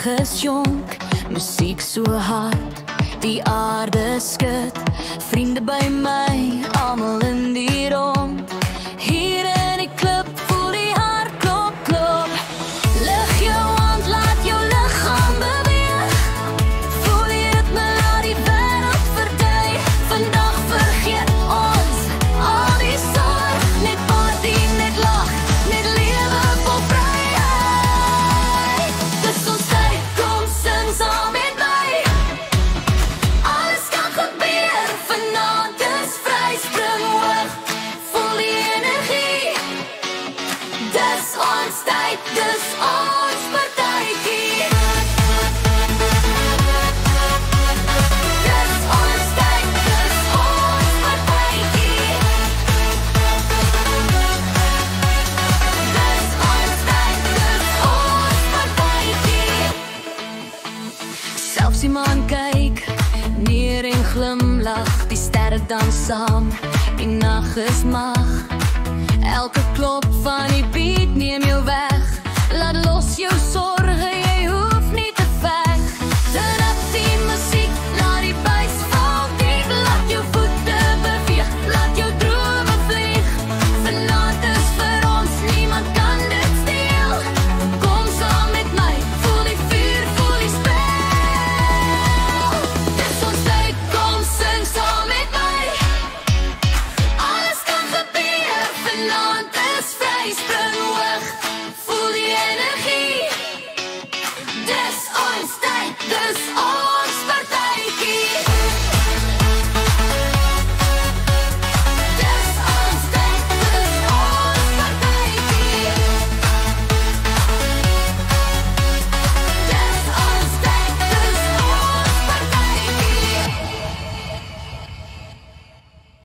reg is jonk, musiek so hard, die aarde skud, vriende by my, almal in die rond, hier in die klub, voel die hart klop, klop, lig jou hand, laat jou lichaam beweeg, voel die ritme, laat die wêreld verdui, vandag vergeet ons, al die sorg, net party, net lach, net lewe vol vryheid, dis ons tyd, kom sing saam met my, alles kan gebeur, vanaand is vry, spring hoog, voel die energie, dis ons tyd, dis ons partytjie, dis ons tyd, dis ons partytjie, dis ons tyd, dis ons partytjie. Selfs die maan kyk neer en glimlach, die sterre dans saam, die nag is mag, elke klop van die beat neem jou weg, laat los jou sorg.